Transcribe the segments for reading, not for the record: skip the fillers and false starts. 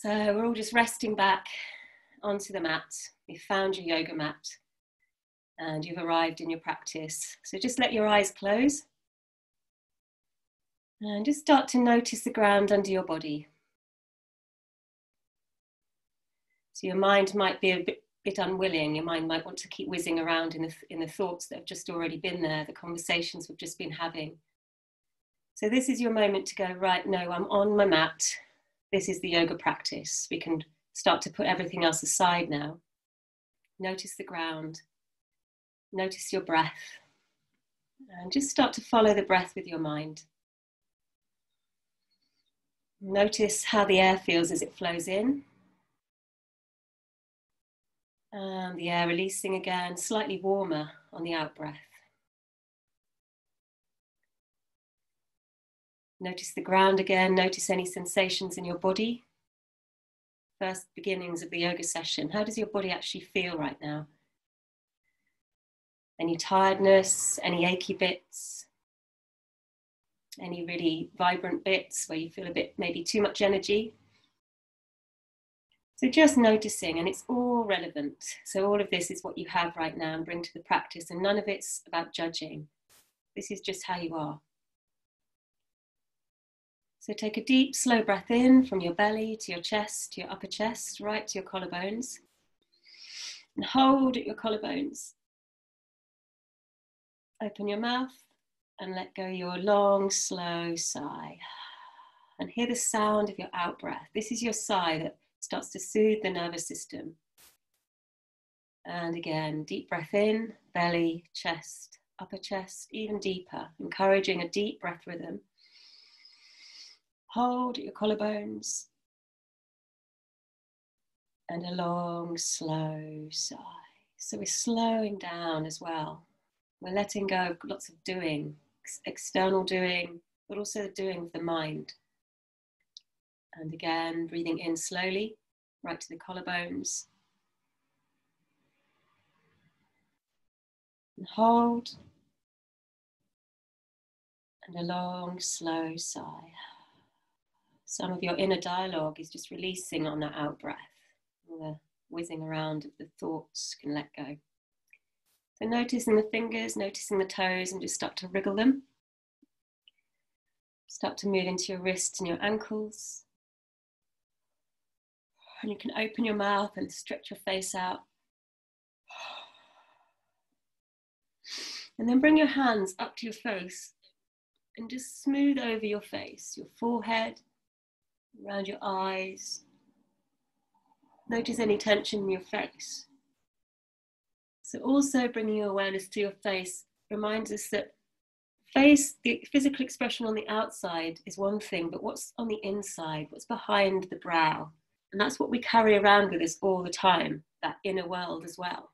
So we're all just resting back onto the mat. You've found your yoga mat and you've arrived in your practice. So just let your eyes close and just start to notice the ground under your body. So your mind might be a bit unwilling. Your mind might want to keep whizzing around in the thoughts that have just already been there, the conversations we've just been having. So this is your moment to go, right, no, I'm on my mat. This is the yoga practice. We can start to put everything else aside now. Notice the ground. Notice your breath. And just start to follow the breath with your mind. Notice how the air feels as it flows in. And the air releasing again, slightly warmer on the out breath. Notice the ground again, notice any sensations in your body. First beginnings of the yoga session. How does your body actually feel right now? Any tiredness, any achy bits, any really vibrant bits where you feel a bit, maybe too much energy? So just noticing, and it's all relevant. So all of this is what you have right now and bring to the practice, and none of it's about judging. This is just how you are. So take a deep, slow breath in from your belly to your chest, to your upper chest, right to your collarbones. And hold at your collarbones. Open your mouth and let go your long, slow sigh. And hear the sound of your out breath. This is your sigh that starts to soothe the nervous system. And again, deep breath in, belly, chest, upper chest, even deeper, encouraging a deep breath rhythm. Hold at your collarbones. And a long, slow sigh. So we're slowing down as well. We're letting go of lots of doing, external doing, but also the doing of the mind. And again, breathing in slowly, right to the collarbones. And hold. And a long, slow sigh. Some of your inner dialogue is just releasing on that out breath. The whizzing around of the thoughts can let go. So noticing the fingers, noticing the toes, and just start to wriggle them. Start to move into your wrists and your ankles. And you can open your mouth and stretch your face out. And then bring your hands up to your face and just smooth over your face, your forehead, around your eyes. Notice any tension in your face. So also bringing your awareness to your face reminds us that face, the physical expression on the outside is one thing, but what's on the inside, what's behind the brow? And that's what we carry around with us all the time, that inner world as well.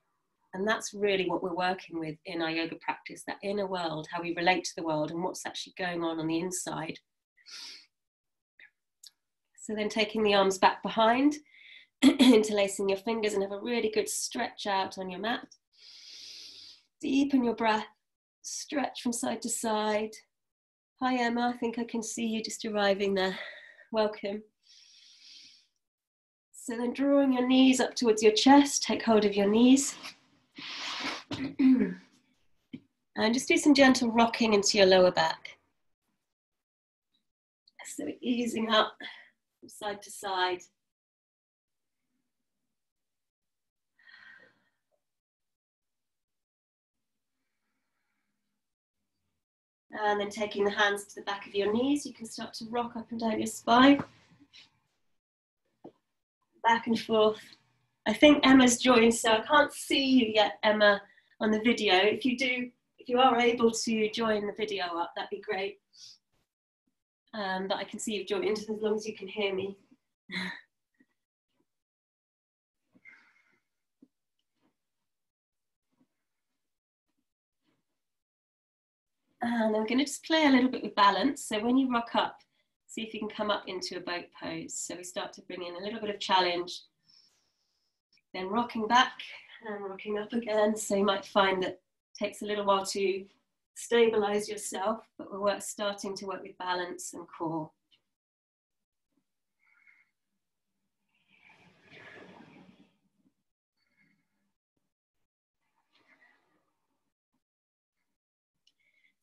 And that's really what we're working with in our yoga practice, that inner world, how we relate to the world and what's actually going on the inside. So then taking the arms back behind, interlacing your fingers and have a really good stretch out on your mat. Deepen your breath, stretch from side to side. Hi Emma, I think I can see you just arriving there. Welcome. So then drawing your knees up towards your chest, take hold of your knees. And just do some gentle rocking into your lower back. So easing up from side to side. And then taking the hands to the back of your knees, you can start to rock up and down your spine. Back and forth. I think Emma's joined, so I can't see you yet, Emma, on the video. If you are able to join the video up, that'd be great. But I can see you've joined as long as you can hear me. And I'm going to just play a little bit with balance. So when you rock up, see if you can come up into a boat pose. So we start to bring in a little bit of challenge, then rocking back and rocking up again. So you might find that it takes a little while to stabilize yourself, but we're starting to work with balance and core.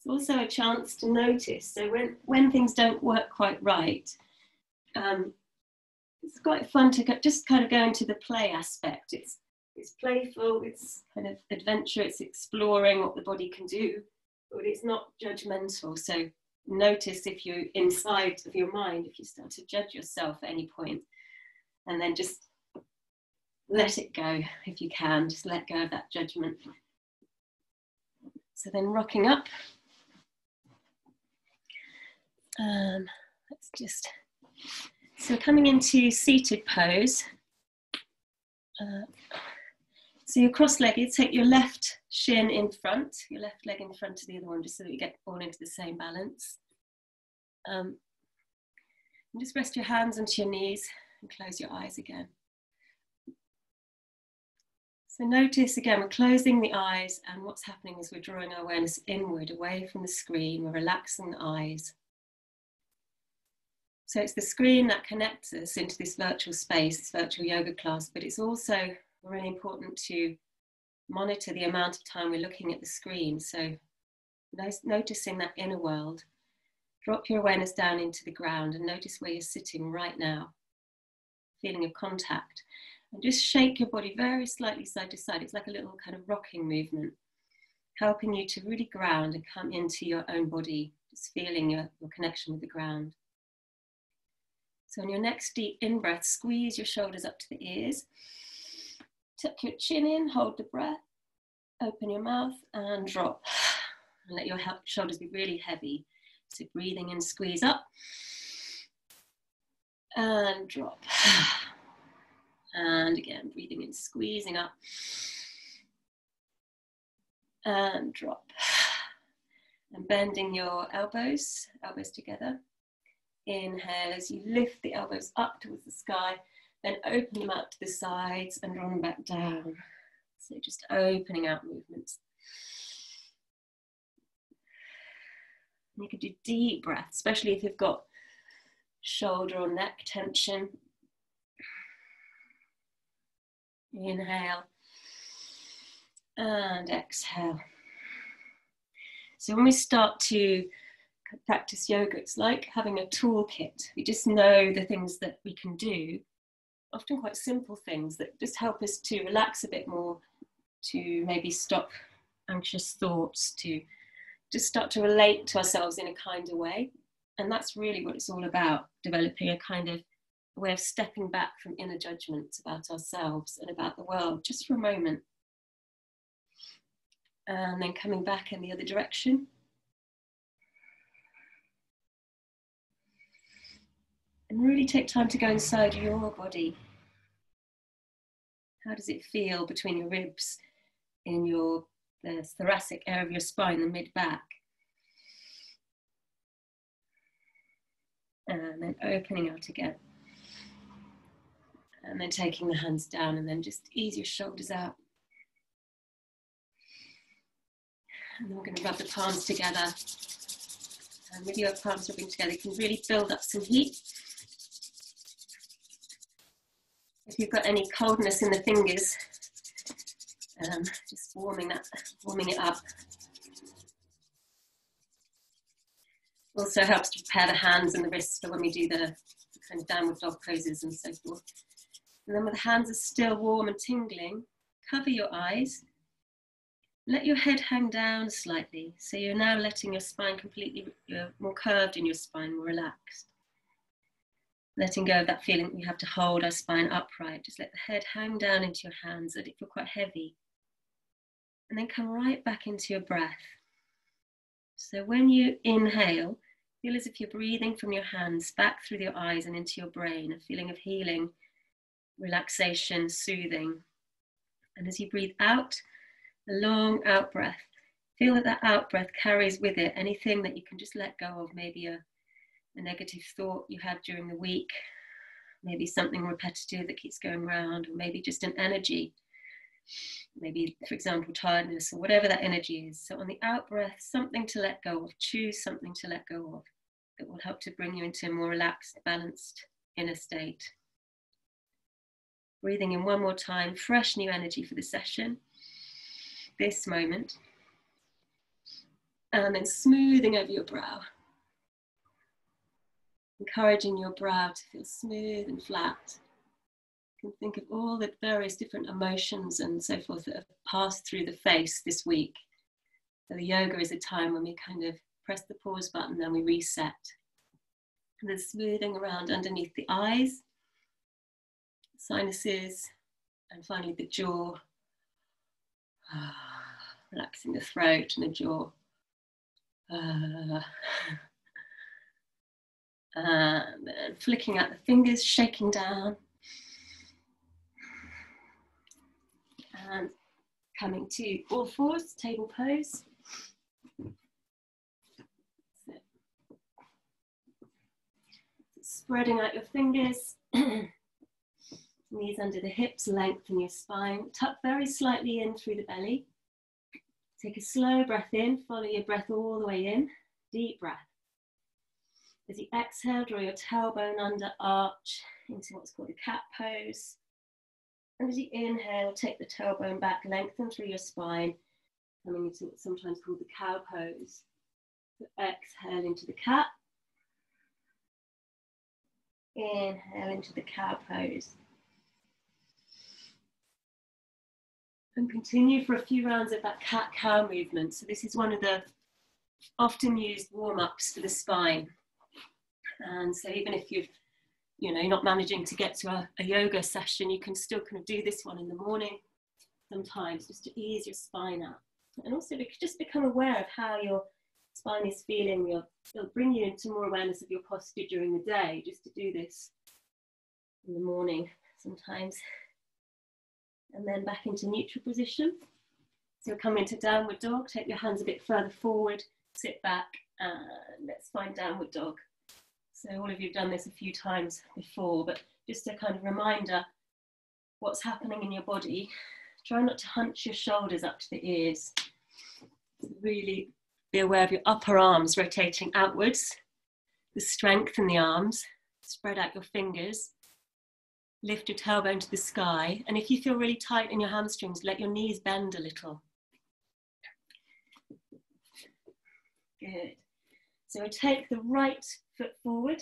It's also a chance to notice. So when things don't work quite right, it's quite fun to just kind of go into the play aspect. It's playful, it's kind of adventure, it's exploring what the body can do, but it's not judgmental. So notice if you're inside of your mind, if you start to judge yourself at any point, and then just let it go if you can, just let go of that judgment. So then rocking up. Let's just, so coming into seated pose. So you're cross-legged, take your left shin in front, your left leg in front of the other one, just so that you get all into the same balance. And just rest your hands onto your knees and close your eyes again. So notice again, we're closing the eyes, and what's happening is we're drawing our awareness inward, away from the screen. We're relaxing the eyes. So it's the screen that connects us into this virtual space, this virtual yoga class, but it's also really important to monitor the amount of time we're looking at the screen. So noticing that inner world, drop your awareness down into the ground and notice where you're sitting right now, feeling of contact. And just shake your body very slightly side to side. It's like a little kind of rocking movement, helping you to really ground and come into your own body, just feeling your connection with the ground. So on your next deep in-breath, squeeze your shoulders up to the ears. Tuck your chin in, hold the breath, open your mouth and drop. And let your shoulders be really heavy. So breathing in, squeeze up and drop. And again, breathing in, squeezing up and drop. And bending your elbows together. Inhale as you lift the elbows up towards the sky, then open them out to the sides and draw them back down. So just opening out movements. And you can do deep breaths, especially if you've got shoulder or neck tension. Inhale and exhale. So when we start to practice yoga, it's like having a toolkit. We just know the things that we can do, often quite simple things that just help us to relax a bit more, to maybe stop anxious thoughts, to just start to relate to ourselves in a kinder way. And that's really what it's all about, developing a kind of way of stepping back from inner judgments about ourselves and about the world, just for a moment. And then coming back in the other direction. And really take time to go inside your body. How does it feel between your ribs, in the thoracic area of your spine, the mid-back? And then opening out again. And then taking the hands down, and then just ease your shoulders out. And then we're going to rub the palms together. And with your palms rubbing together, you can really build up some heat. If you've got any coldness in the fingers, just warming it up. Also helps to prepare the hands and the wrists for when we do the kind of downward dog poses and so forth. And then when the hands are still warm and tingling, cover your eyes. Let your head hang down slightly. So you're now letting your spine you're more curved in your spine, more relaxed. Letting go of that feeling that we have to hold our spine upright. Just let the head hang down into your hands, let it feel quite heavy. And then come right back into your breath. So when you inhale, feel as if you're breathing from your hands back through your eyes and into your brain, a feeling of healing, relaxation, soothing. And as you breathe out, a long out breath, feel that out breath carries with it anything that you can just let go of, maybe a negative thought you had during the week, maybe something repetitive that keeps going around, or maybe just an energy, maybe, for example, tiredness, or whatever that energy is. So on the out breath, something to let go of, choose something to let go of that will help to bring you into a more relaxed, balanced inner state. Breathing in one more time, fresh new energy for the session, this moment. And then smoothing over your brow. Encouraging your brow to feel smooth and flat. You can think of all the various different emotions and so forth that have passed through the face this week. So the yoga is a time when we kind of press the pause button and we reset. And then smoothing around underneath the eyes, sinuses, and finally the jaw. Relaxing the throat and the jaw. And then flicking out the fingers, shaking down. And coming to all fours, table pose. So, spreading out your fingers. Knees under the hips, lengthen your spine. Tuck very slightly in through the belly. Take a slow breath in, follow your breath all the way in. Deep breath. As you exhale, draw your tailbone under, arch into what's called a cat pose. And as you inhale, take the tailbone back, lengthen through your spine, coming into what's sometimes called the cow pose. So exhale into the cat. Inhale into the cow pose. And continue for a few rounds of that cat-cow movement. So this is one of the often used warm-ups for the spine. And so even if you're not managing to get to a yoga session, you can still kind of do this one in the morning sometimes, just to ease your spine out. And also just become aware of how your spine is feeling. It'll bring you into more awareness of your posture during the day, just to do this in the morning sometimes. And then back into neutral position. So come into downward dog, take your hands a bit further forward, sit back, and let's find downward dog. So all of you have done this a few times before, but just a kind of reminder what's happening in your body. Try not to hunch your shoulders up to the ears. Really be aware of your upper arms rotating outwards, the strength in the arms. Spread out your fingers. Lift your tailbone to the sky. And if you feel really tight in your hamstrings, let your knees bend a little. Good. So take the right foot forward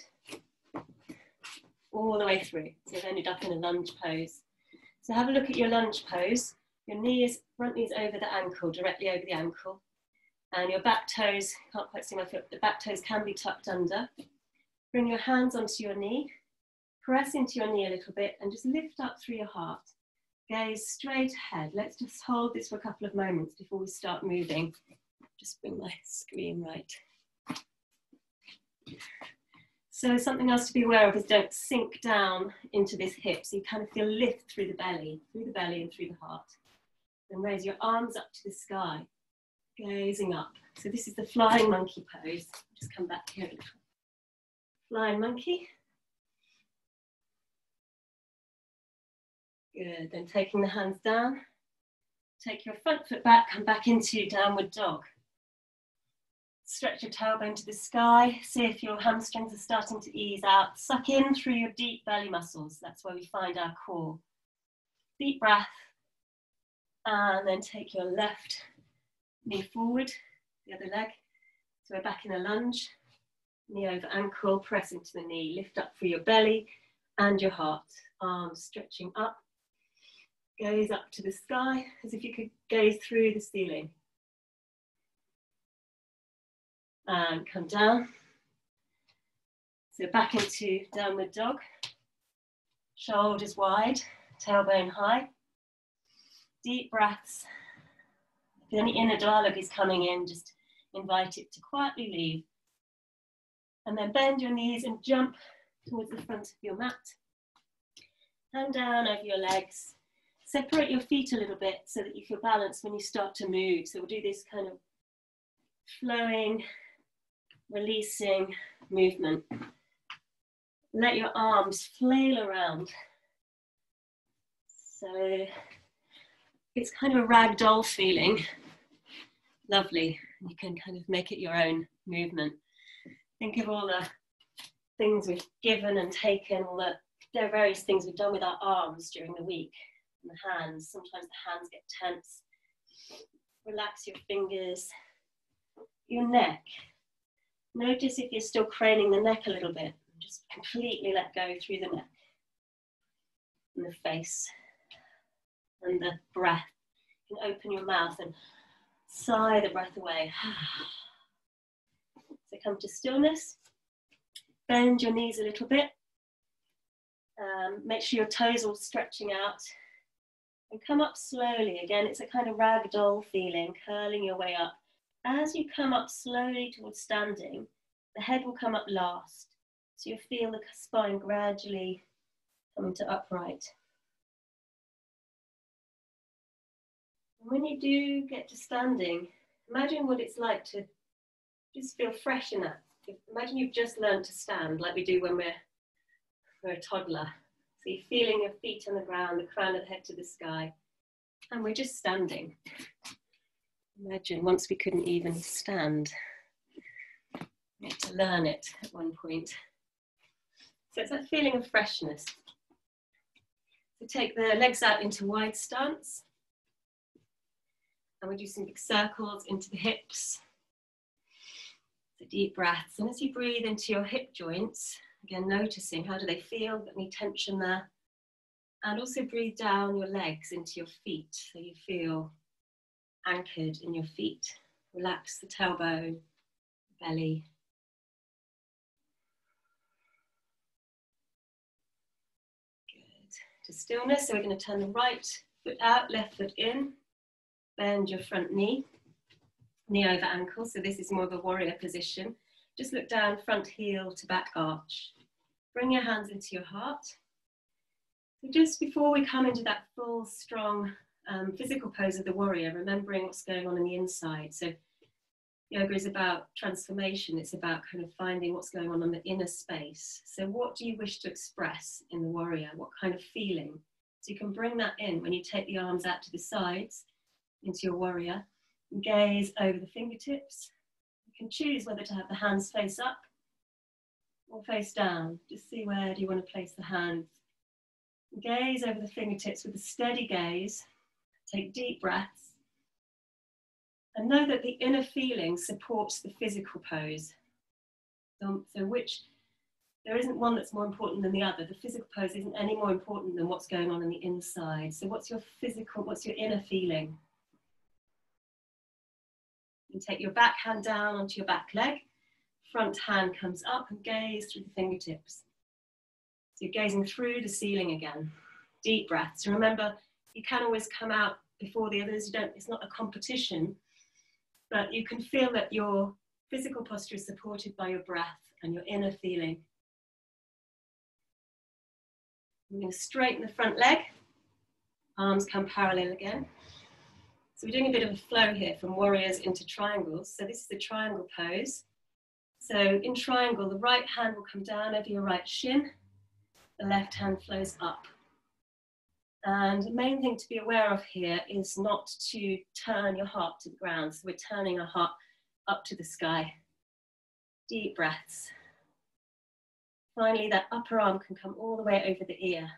all the way through. So you've ended up in a lunge pose. So have a look at your lunge pose. Your knees, front knees over the ankle, directly over the ankle. And your back toes, can't quite see my foot, the back toes can be tucked under. Bring your hands onto your knee. Press into your knee a little bit and just lift up through your heart. Gaze straight ahead. Let's just hold this for a couple of moments before we start moving. Just bring my screen right. So something else to be aware of is don't sink down into this hip. So you kind of feel lift through the belly and through the heart. Then raise your arms up to the sky, gazing up. So this is the flying monkey pose. Just come back here a little. Flying monkey. Good, then taking the hands down. Take your front foot back, come back into downward dog. Stretch your tailbone to the sky. See if your hamstrings are starting to ease out. Suck in through your deep belly muscles. That's where we find our core. Deep breath. And then take your left knee forward, the other leg. So we're back in a lunge. Knee over ankle, press into the knee. Lift up through your belly and your heart. Arms stretching up. Gaze up to the sky as if you could gaze through the ceiling. And come down. So back into downward dog. Shoulders wide, tailbone high. Deep breaths. If any inner dialogue is coming in, just invite it to quietly leave. And then bend your knees and jump towards the front of your mat. Hand down over your legs. Separate your feet a little bit so that you feel balanced when you start to move. So we'll do this kind of flowing, releasing movement. Let your arms flail around. So it's kind of a ragdoll feeling. Lovely. You can kind of make it your own movement. Think of all the things we've given and taken, there are various things we've done with our arms during the week. And the hands, sometimes the hands get tense. Relax your fingers. your neck. Notice if you're still craning the neck a little bit. Just completely let go through the neck and the face and the breath. You can open your mouth and sigh the breath away. So come to stillness. Bend your knees a little bit. Make sure your toes are all stretching out. And come up slowly. Again, it's a kind of ragdoll feeling, curling your way up. As you come up slowly towards standing, the head will come up last. So you'll feel the spine gradually coming to upright. And when you do get to standing, imagine what it's like to just feel fresh in that. Imagine you've just learned to stand like we do when we're a toddler. So you're feeling your feet on the ground, the crown of the head to the sky, and we're just standing. Imagine once we couldn't even stand. We had to learn it at one point. So it's that feeling of freshness. So take the legs out into wide stance. And we do some big circles into the hips. So deep breaths. And as you breathe into your hip joints, again, noticing how do they feel, got any tension there. And also breathe down your legs into your feet so you feel anchored in your feet. Relax the tailbone, belly. Good. To stillness, so we're going to turn the right foot out, left foot in. Bend your front knee, knee over ankle. So this is more of a warrior position. Just look down, front heel to back arch. Bring your hands into your heart. So just before we come into that full, strong physical pose of the warrior, remembering what's going on the inside. So yoga is about transformation. It's about kind of finding what's going on in the inner space. So what do you wish to express in the warrior? What kind of feeling? So you can bring that in when you take the arms out to the sides into your warrior. Gaze over the fingertips. You can choose whether to have the hands face up or face down. Just see where do you want to place the hands. Gaze over the fingertips with a steady gaze. Take deep breaths. And know that the inner feeling supports the physical pose. So there isn't one that's more important than the other. The physical pose isn't any more important than what's going on the inside. So what's your inner feeling? You take your back hand down onto your back leg. Front hand comes up and gaze through the fingertips. So you're gazing through the ceiling again. Deep breaths. Remember, you can always come out before the others. It's not a competition, but you can feel that your physical posture is supported by your breath and your inner feeling. I'm going to straighten the front leg. Arms come parallel again. So we're doing a bit of a flow here from warriors into triangles. So this is the triangle pose. So in triangle, the right hand will come down over your right shin. The left hand flows up. And the main thing to be aware of here is not to turn your heart to the ground. So we're turning our heart up to the sky. Deep breaths. Finally, that upper arm can come all the way over the ear.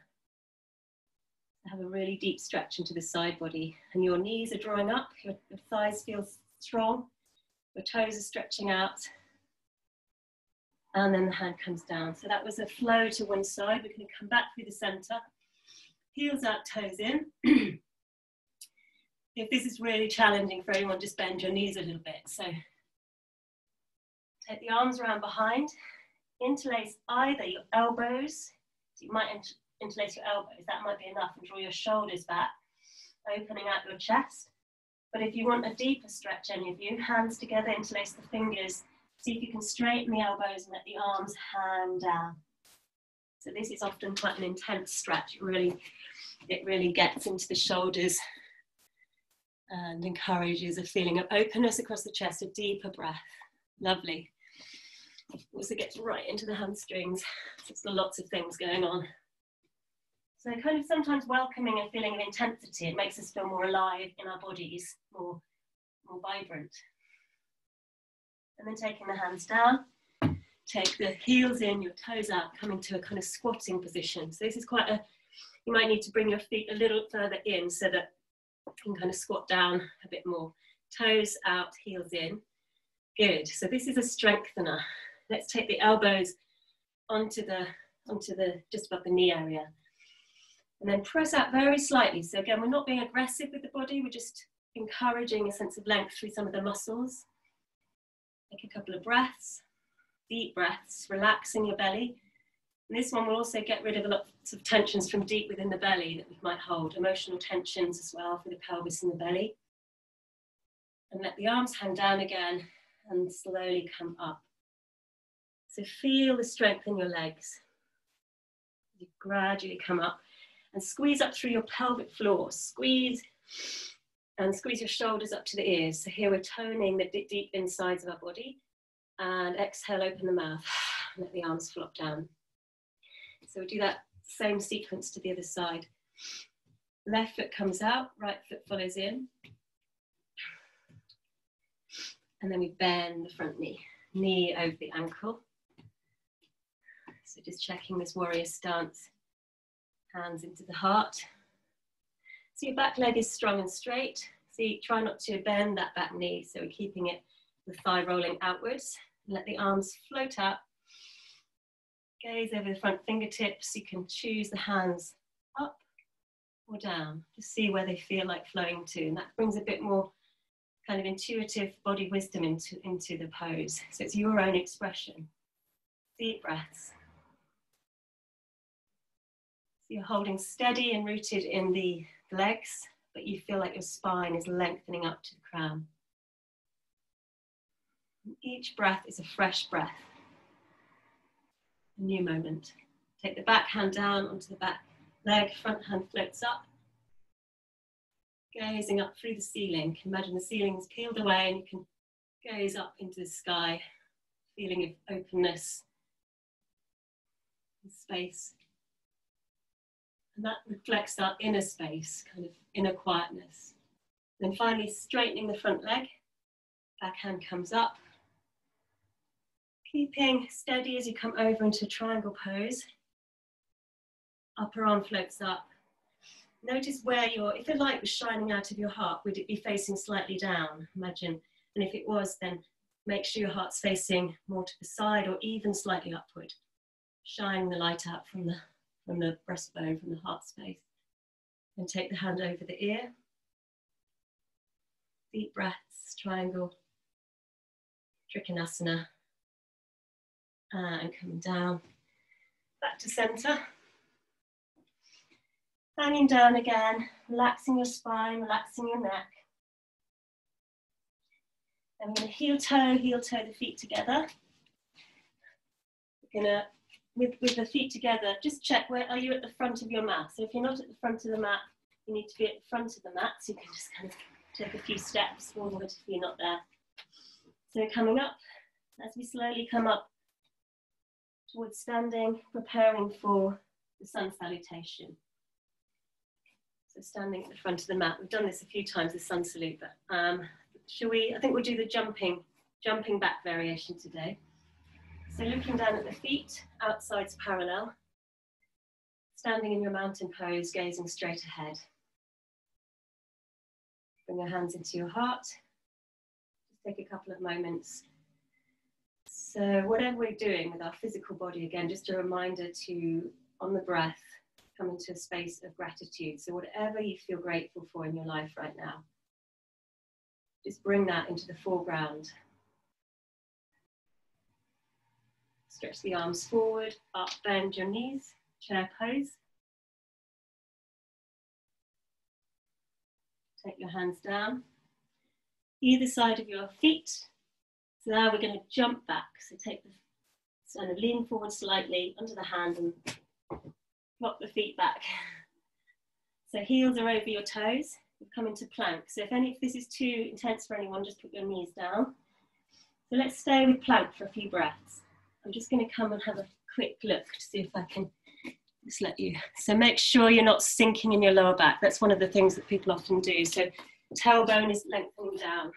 Have a really deep stretch into the side body. And your knees are drawing up, your thighs feel strong, your toes are stretching out. And then the hand comes down. So that was a flow to one side. We're going to come back through the center. Heels out, toes in. If this is really challenging for anyone, just bend your knees a little bit. So take the arms around behind. Interlace either your elbows. So you might interlace your elbows. That might be enough. And draw your shoulders back, opening out your chest. But if you want a deeper stretch, any of you, hands together, interlace the fingers. See if you can straighten the elbows and let the arms hang down. So this is often quite an intense stretch. It really gets into the shoulders and encourages a feeling of openness across the chest, a deeper breath. Lovely. Also gets right into the hamstrings. So it's got lots of things going on. So kind of sometimes welcoming a feeling of intensity. It makes us feel more alive in our bodies, more vibrant. And then taking the hands down, take the heels in, your toes out, coming to a kind of squatting position. So this is you might need to bring your feet a little further in so that you can kind of squat down a bit more. Toes out, heels in. Good. So this is a strengthener. Let's take the elbows onto the just above the knee area. And then press out very slightly. So again, we're not being aggressive with the body, we're just encouraging a sense of length through some of the muscles. Take a couple of breaths, deep breaths, relaxing your belly. And this one will also get rid of lots of tensions from deep within the belly that we might hold, emotional tensions as well for the pelvis and the belly. And let the arms hang down again and slowly come up. So feel the strength in your legs. You gradually come up and squeeze up through your pelvic floor. Squeeze and squeeze your shoulders up to the ears. So here we're toning the deep insides of our body. And exhale, open the mouth. Let the arms flop down. So we do that same sequence to the other side. Left foot comes out, right foot follows in. And then we bend the front knee, knee over the ankle. So just checking this warrior stance. Hands into the heart. So your back leg is strong and straight. So you try not to bend that back knee. So we're keeping it, the thigh rolling outwards. Let the arms float out. Gaze over the front fingertips. You can choose the hands up or down. Just see where they feel like flowing to. And that brings a bit more kind of intuitive body wisdom into the pose. So it's your own expression. Deep breaths. You're holding steady and rooted in the legs, but you feel like your spine is lengthening up to the crown. And each breath is a fresh breath. A new moment. Take the back hand down onto the back leg, front hand floats up. Gazing up through the ceiling. You can imagine the ceiling is peeled away and you can gaze up into the sky, feeling of openness and space. And that reflects our inner space, kind of inner quietness. Then finally straightening the front leg, back hand comes up. Keeping steady as you come over into a triangle pose. Upper arm floats up. Notice where if the light was shining out of your heart, would it be facing slightly down? Imagine. And if it was, then make sure your heart's facing more to the side or even slightly upward. Shine the light out from the breastbone, from the heart space. And take the hand over the ear. Deep breaths, triangle, Trikonasana. And coming down, back to center. Hanging down again, relaxing your spine, relaxing your neck. And we're going to heel toe the feet together. We're going to, with the feet together, just check where are you at the front of your mat. So if you're not at the front of the mat, you need to be at the front of the mat. So you can just kind of take a few steps forward if you're not there. So coming up, as we slowly come up towards standing, preparing for the sun salutation. So standing at the front of the mat. We've done this a few times, the sun salute, but I think we'll do the jumping back variation today. So looking down at the feet, outsides parallel. Standing in your mountain pose, gazing straight ahead. Bring your hands into your heart. Just take a couple of moments. So whatever we're doing with our physical body, again, just a reminder to, on the breath, come into a space of gratitude. So whatever you feel grateful for in your life right now, just bring that into the foreground. Stretch the arms forward, up, bend your knees, chair pose. Take your hands down, either side of your feet. So now we're going to jump back. So kind of lean forward slightly under the hand and flop the feet back. So heels are over your toes. We've come into plank. So if this is too intense for anyone, just put your knees down. So let's stay with plank for a few breaths. I'm just going to come and have a quick look to see if I can just let you. So make sure you're not sinking in your lower back. That's one of the things that people often do. So tailbone is lengthening down.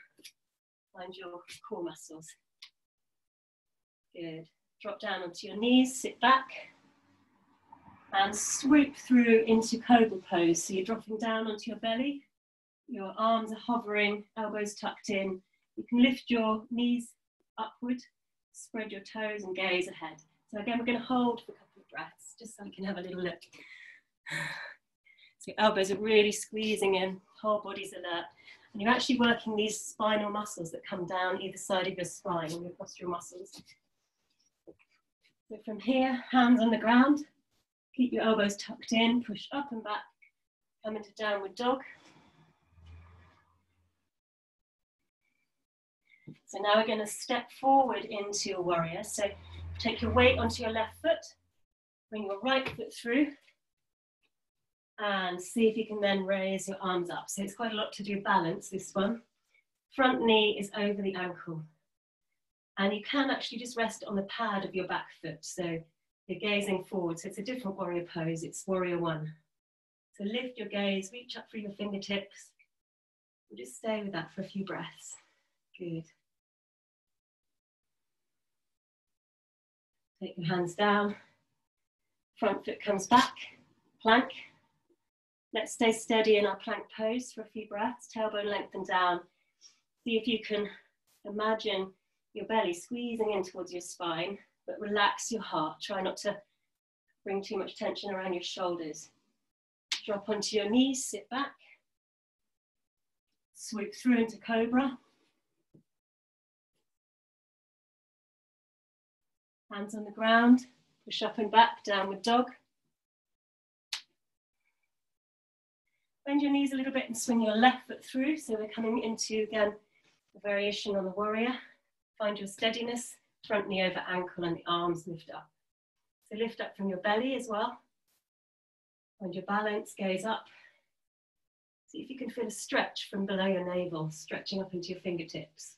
Find your core muscles. Good. Drop down onto your knees, sit back. And swoop through into cobra pose. So you're dropping down onto your belly. Your arms are hovering, elbows tucked in. You can lift your knees upward, spread your toes and gaze ahead. So again, we're going to hold for a couple of breaths, just so we can have a little look. So your elbows are really squeezing in, whole body's alert. And you're actually working these spinal muscles that come down either side of your spine and your postural muscles. So from here, hands on the ground, keep your elbows tucked in, push up and back, come into downward dog. So now we're going to step forward into a warrior. So take your weight onto your left foot, bring your right foot through, and see if you can then raise your arms up. So it's quite a lot to do balance, this one. Front knee is over the ankle. And you can actually just rest on the pad of your back foot. So you're gazing forward. So it's a different warrior pose. It's warrior one. So lift your gaze, reach up through your fingertips. We'll just stay with that for a few breaths. Good. Take your hands down. Front foot comes back. Plank. Let's stay steady in our plank pose for a few breaths. Tailbone lengthen down. See if you can imagine your belly squeezing in towards your spine, but relax your heart. Try not to bring too much tension around your shoulders. Drop onto your knees, sit back. Swoop through into cobra. Hands on the ground, push up and back, downward dog. Bend your knees a little bit and swing your left foot through. So we're coming into, again, a variation on the warrior. Find your steadiness, front knee over ankle and the arms lift up. So lift up from your belly as well. Find your balance, gaze up. See if you can feel a stretch from below your navel, stretching up into your fingertips.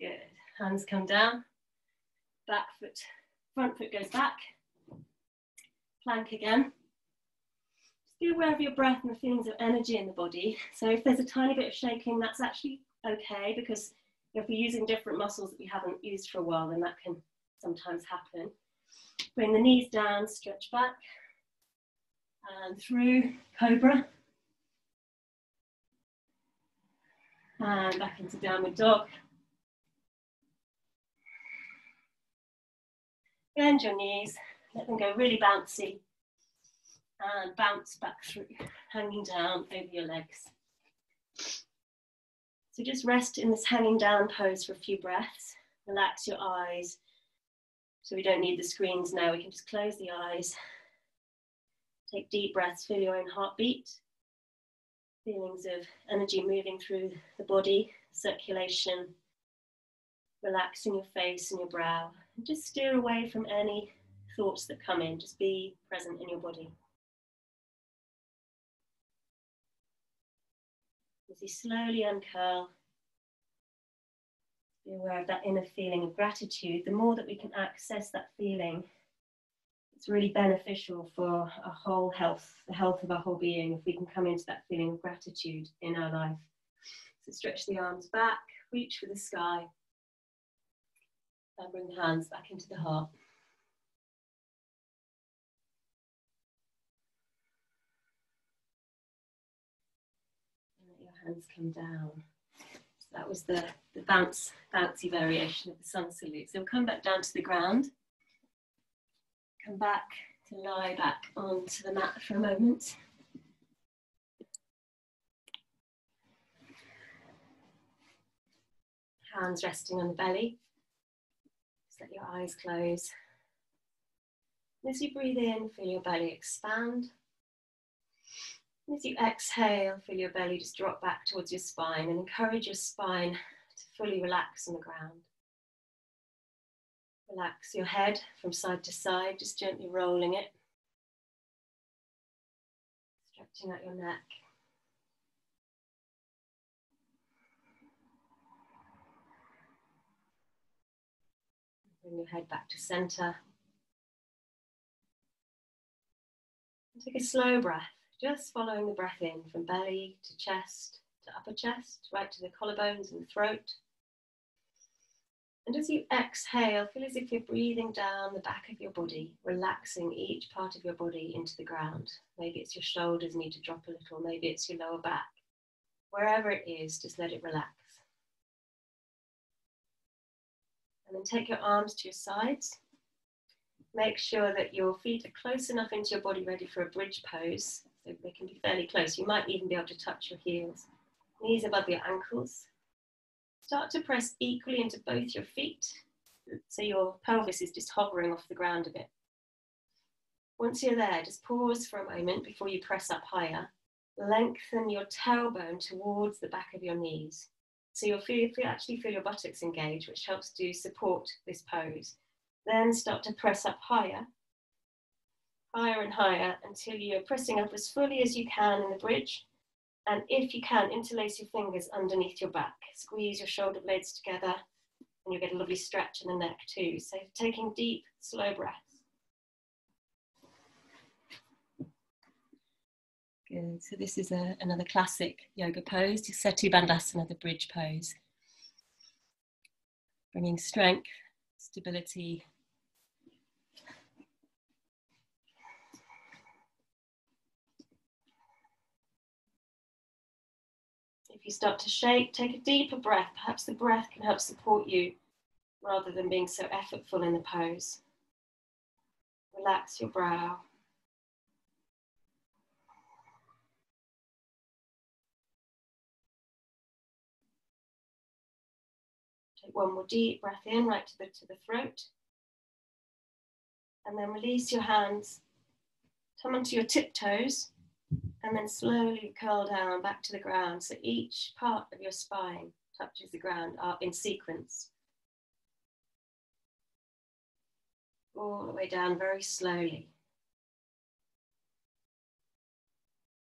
Good. Hands come down. Back foot, front foot goes back. Plank again. Just be aware of your breath and the feelings of energy in the body. So if there's a tiny bit of shaking, that's actually okay, because if we're using different muscles that we haven't used for a while, then that can sometimes happen. Bring the knees down, stretch back, and through cobra. And back into downward dog. Bend your knees, let them go really bouncy, and bounce back through, hanging down over your legs. So just rest in this hanging down pose for a few breaths. Relax your eyes. So we don't need the screens now, we can just close the eyes. Take deep breaths, feel your own heartbeat. Feelings of energy moving through the body, circulation. Relaxing your face and your brow. And just steer away from any thoughts that come in. Just be present in your body. As you slowly uncurl, be aware of that inner feeling of gratitude. The more that we can access that feeling, it's really beneficial for our whole health, the health of our whole being, if we can come into that feeling of gratitude in our life. So stretch the arms back, reach for the sky. And bring the hands back into the heart. And let your hands come down. So that was the bouncy variation of the sun salute. So we'll come back down to the ground. Come back to lie back onto the mat for a moment. Hands resting on the belly. Let your eyes close. As you breathe in, feel your belly expand. As you exhale, feel your belly just drop back towards your spine, and encourage your spine to fully relax on the ground. Relax your head from side to side, just gently rolling it. Stretching out your neck. Bring your head back to center. And take a slow breath, just following the breath in from belly to chest to upper chest, right to the collarbones and the throat. And as you exhale, feel as if you're breathing down the back of your body, relaxing each part of your body into the ground. Maybe it's your shoulders need to drop a little, maybe it's your lower back. Wherever it is, just let it relax. And then take your arms to your sides. Make sure that your feet are close enough into your body, ready for a bridge pose. So they can be fairly close. You might even be able to touch your heels. Knees above your ankles. Start to press equally into both your feet. So your pelvis is just hovering off the ground a bit. Once you're there, just pause for a moment before you press up higher. Lengthen your tailbone towards the back of your knees. So you'll actually feel your buttocks engage, which helps to support this pose. Then start to press up higher, higher and higher until you're pressing up as fully as you can in the bridge. And if you can, interlace your fingers underneath your back. Squeeze your shoulder blades together and you'll get a lovely stretch in the neck too. So taking deep, slow breaths. Good. So this is another classic yoga pose, Setu Bandhasana, the bridge pose. Bringing strength, stability. If you start to shake, take a deeper breath. Perhaps the breath can help support you rather than being so effortful in the pose. Relax your brow. Take one more deep breath in, right to the throat. And then release your hands. Come onto your tiptoes. And then slowly curl down back to the ground. So each part of your spine touches the ground up in sequence. All the way down very slowly.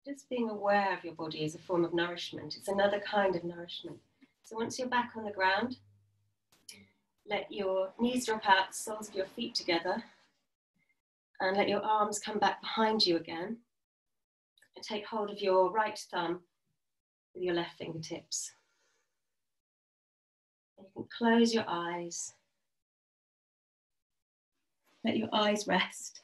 Just being aware of your body is a form of nourishment. It's another kind of nourishment. So once you're back on the ground, let your knees drop out, soles of your feet together, and let your arms come back behind you again. And take hold of your right thumb with your left fingertips. And you can close your eyes. Let your eyes rest.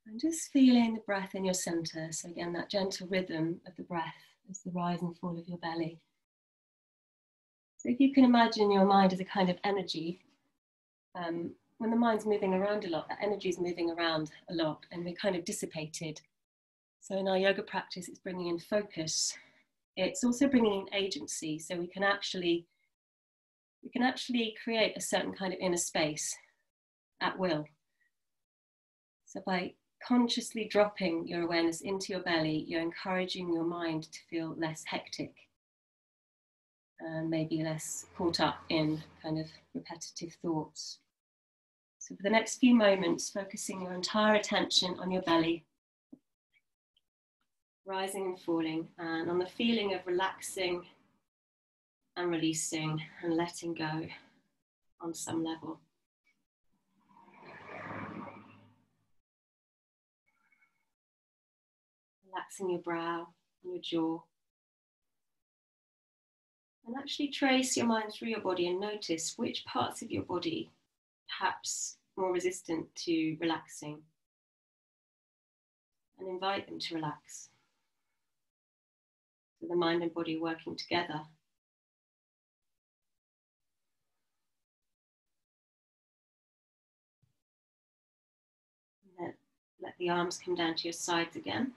And just feeling the breath in your center. So again, that gentle rhythm of the breath as the rise and fall of your belly. So if you can imagine your mind as a kind of energy, when the mind's moving around a lot, that energy is moving around a lot and we're kind of dissipated. So in our yoga practice, it's bringing in focus. It's also bringing in agency. So we can actually create a certain kind of inner space at will. So by consciously dropping your awareness into your belly, you're encouraging your mind to feel less hectic and maybe less caught up in kind of repetitive thoughts. So for the next few moments, focusing your entire attention on your belly, rising and falling, and on the feeling of relaxing and releasing and letting go on some level. Relaxing your brow and your jaw. And actually trace your mind through your body and notice which parts of your body perhaps more resistant to relaxing, and invite them to relax. So the mind and body working together. And then let the arms come down to your sides again.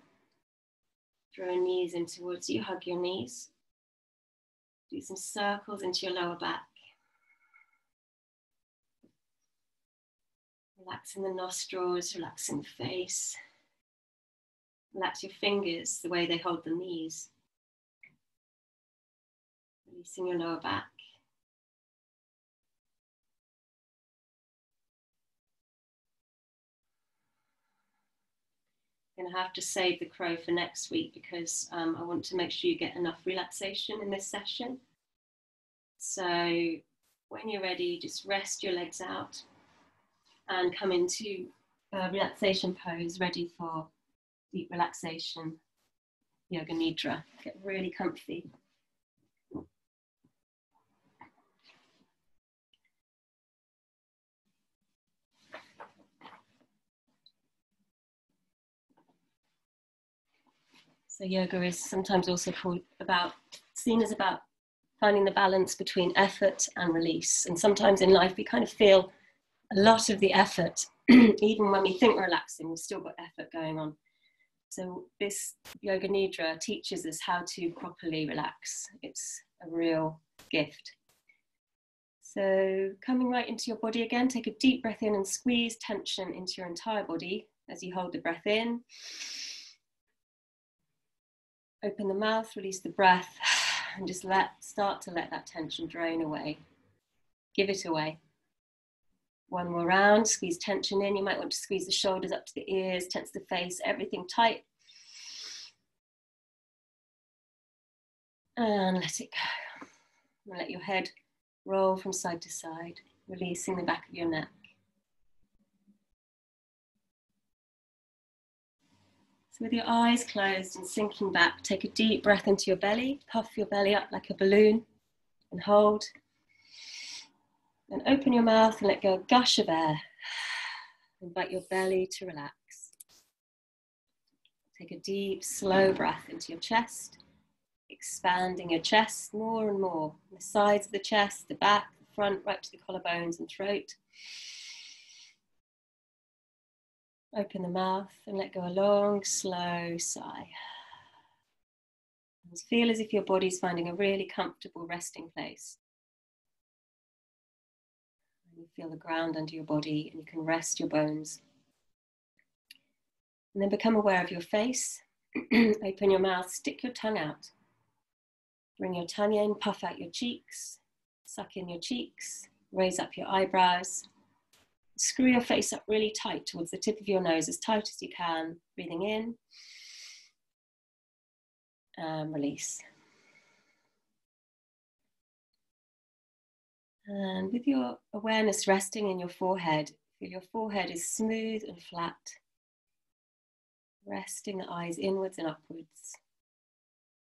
Draw your knees in towards you, hug your knees. Do some circles into your lower back. Relaxing the nostrils, relaxing the face. Relax your fingers the way they hold the knees. Releasing your lower back. I'm going to have to save the crow for next week because I want to make sure you get enough relaxation in this session. So when you're ready, just rest your legs out and come into a relaxation pose, ready for deep relaxation, yoga nidra. Get really comfy. So yoga is sometimes also seen as about finding the balance between effort and release. And sometimes in life we kind of feel a lot of the effort, even when we think we're relaxing, we've still got effort going on. So this Yoga Nidra teaches us how to properly relax. It's a real gift. So coming right into your body again, take a deep breath in and squeeze tension into your entire body as you hold the breath in. Open the mouth, release the breath, and just start to let that tension drain away. Give it away. One more round, squeeze tension in. You might want to squeeze the shoulders up to the ears, tense the face, everything tight. And let it go. And let your head roll from side to side, releasing the back of your neck. So with your eyes closed and sinking back, take a deep breath into your belly, puff your belly up like a balloon and hold. Then open your mouth and let go a gush of air. Invite your belly to relax. Take a deep, slow breath into your chest, expanding your chest more and more. The sides of the chest, the back, the front, right to the collarbones and throat. Open the mouth and let go a long, slow sigh. And feel as if your body's finding a really comfortable resting place. And you feel the ground under your body and you can rest your bones. And then become aware of your face. Open your mouth, stick your tongue out. Bring your tongue in, puff out your cheeks, suck in your cheeks, raise up your eyebrows. Screw your face up really tight towards the tip of your nose, as tight as you can. Breathing in and release. And with your awareness resting in your forehead, feel your forehead is smooth and flat. Resting the eyes inwards and upwards.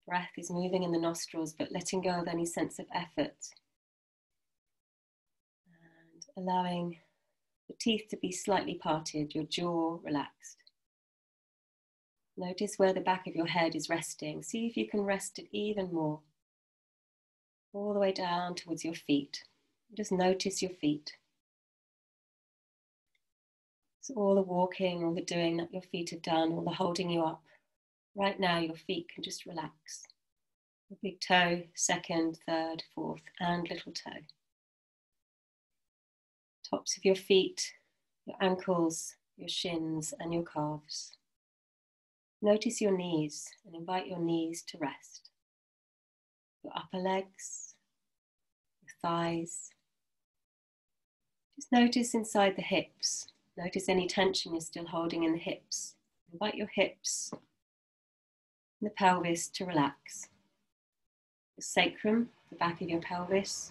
Breath is moving in the nostrils, but letting go of any sense of effort. And allowing the teeth to be slightly parted, your jaw relaxed. Notice where the back of your head is resting. See if you can rest it even more. All the way down towards your feet. Just notice your feet. So all the walking, all the doing that your feet have done, all the holding you up. Right now your feet can just relax. Your big toe, second, third, fourth, and little toe. Tops of your feet, your ankles, your shins, and your calves. Notice your knees and invite your knees to rest. Your upper legs, your thighs. Just notice inside the hips. Notice any tension you're still holding in the hips. Invite your hips and the pelvis to relax. Your sacrum, the back of your pelvis.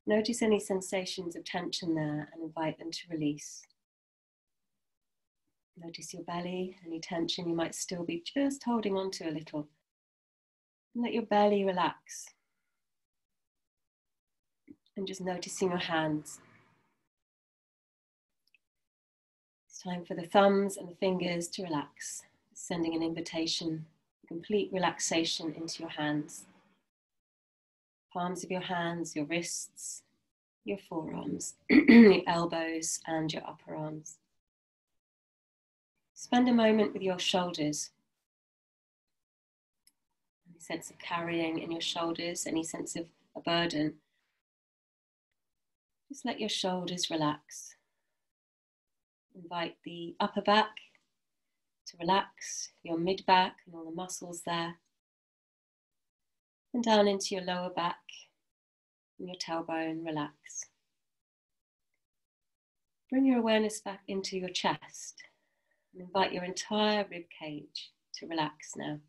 Notice any sensations of tension there and invite them to release. Notice your belly, any tension you might still be just holding on to a little. And let your belly relax. And just noticing your hands. It's time for the thumbs and the fingers to relax. Sending an invitation, complete relaxation into your hands. Palms of your hands, your wrists, your forearms, your elbows and your upper arms. Spend a moment with your shoulders. Any sense of carrying in your shoulders, any sense of a burden. Just let your shoulders relax. Invite the upper back to relax, your mid back and all the muscles there. And down into your lower back and your tailbone, relax. Bring your awareness back into your chest and invite your entire rib cage to relax now.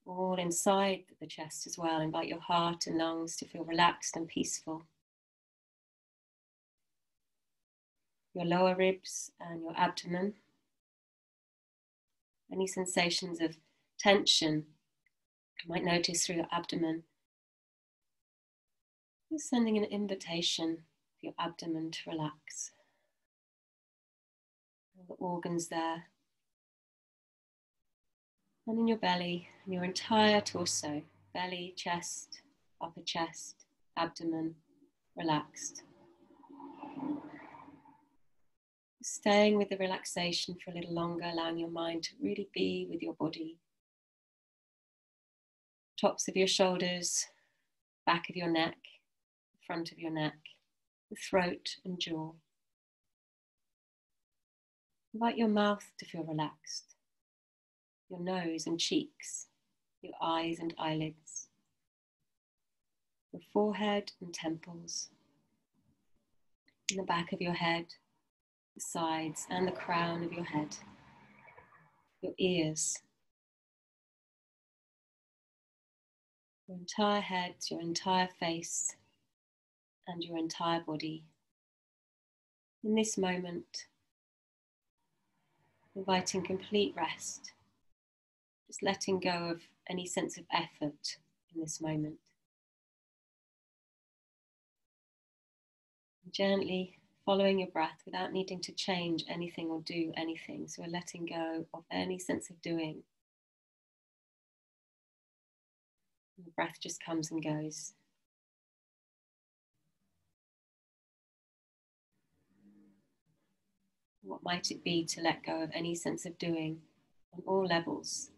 All inside the chest as well, invite your heart and lungs to feel relaxed and peaceful. Your lower ribs and your abdomen. Any sensations of tension you might notice through your abdomen. Just sending an invitation for your abdomen to relax. all the organs there. And in your belly, and your entire torso, belly, chest, upper chest, abdomen, relaxed. Staying with the relaxation for a little longer, allowing your mind to really be with your body. Tops of your shoulders, back of your neck, front of your neck, the throat and jaw. Invite your mouth to feel relaxed, your nose and cheeks, your eyes and eyelids, your forehead and temples, in the back of your head, the sides and the crown of your head, your ears, your entire head, your entire face, and your entire body. In this moment, inviting complete rest, just letting go of any sense of effort in this moment. And gently following your breath without needing to change anything or do anything. So we're letting go of any sense of doing. And the breath just comes and goes. What might it be to let go of any sense of doing on all levels?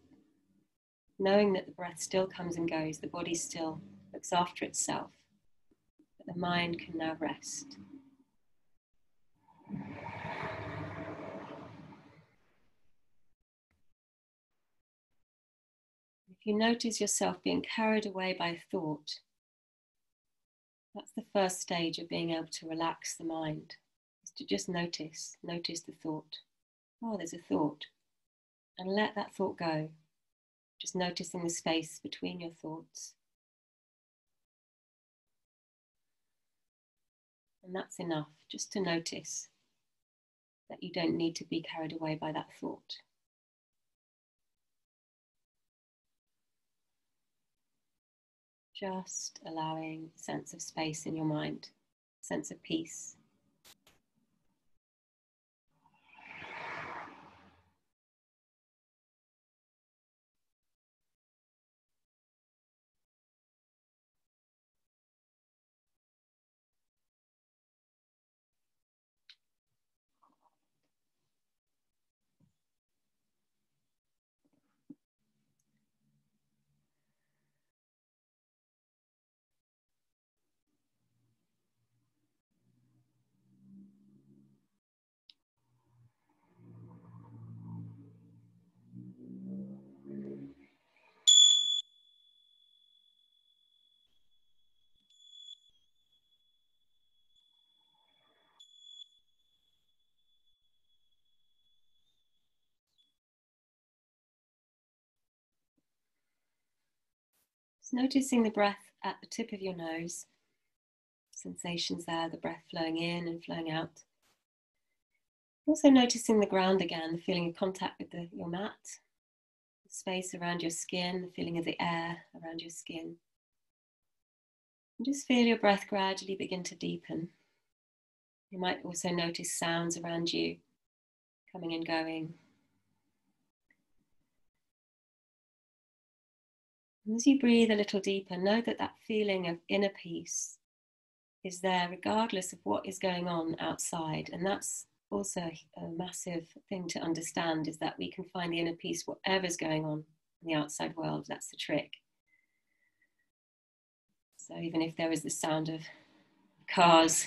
Knowing that the breath still comes and goes, the body still looks after itself, but the mind can now rest. If you notice yourself being carried away by a thought, that's the first stage of being able to relax the mind, is to just notice the thought. Oh, there's a thought. And let that thought go. Just noticing the space between your thoughts. And that's enough, just to notice that you don't need to be carried away by that thought. Just allowing a sense of space in your mind, a sense of peace. Just noticing the breath at the tip of your nose, sensations there, the breath flowing in and flowing out. Also noticing the ground again, the feeling of contact with your mat, the space around your skin, the feeling of the air around your skin. And just feel your breath gradually begin to deepen. You might also notice sounds around you coming and going. And as you breathe a little deeper, know that that feeling of inner peace is there regardless of what is going on outside. And that's also a massive thing to understand, is that we can find the inner peace whatever's going on in the outside world. That's the trick. So even if there is the sound of cars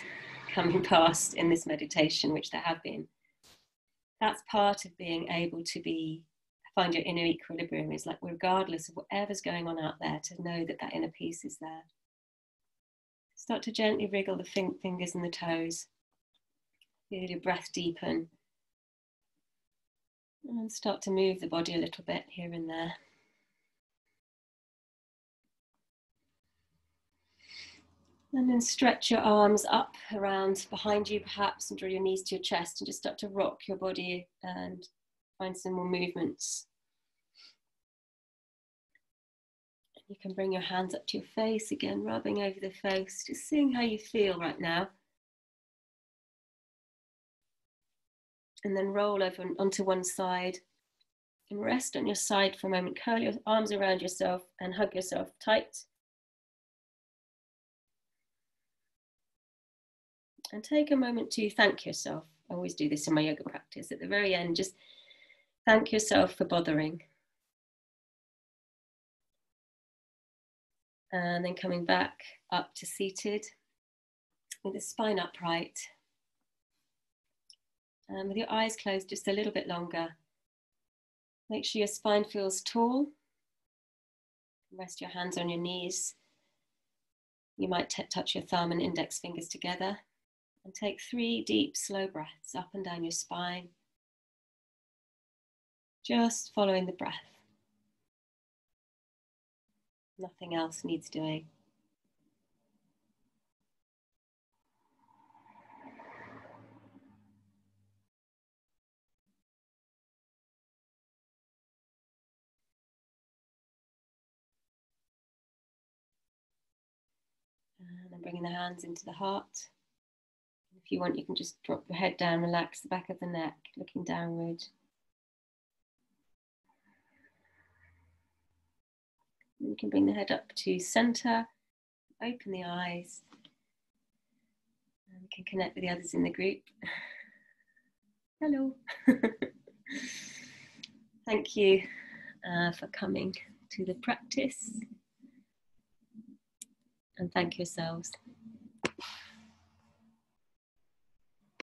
coming past in this meditation, which there have been, that's part of being able to find your inner equilibrium, is like regardless of whatever's going on out there, to know that that inner peace is there. Start to gently wriggle the fingers and the toes. Feel your breath deepen. And start to move the body a little bit here and there. And then stretch your arms up around behind you perhaps, and draw your knees to your chest, and just start to rock your body and find some more movements. And you can bring your hands up to your face again, rubbing over the face, just seeing how you feel right now. and then roll over onto one side and rest on your side for a moment. Curl your arms around yourself and hug yourself tight. And take a moment to thank yourself. I always do this in my yoga practice. At the very end, just thank yourself for bothering. And then coming back up to seated with the spine upright. And with your eyes closed just a little bit longer. Make sure your spine feels tall. Rest your hands on your knees. You might touch your thumb and index fingers together. And take 3 deep, slow breaths up and down your spine. Just following the breath. Nothing else needs doing. And then bringing the hands into the heart. If you want, you can just drop your head down, relax the back of the neck, looking downward. And you can bring the head up to center, open the eyes, and you can connect with the others in the group. Hello. Thank you for coming to the practice. And thank yourselves.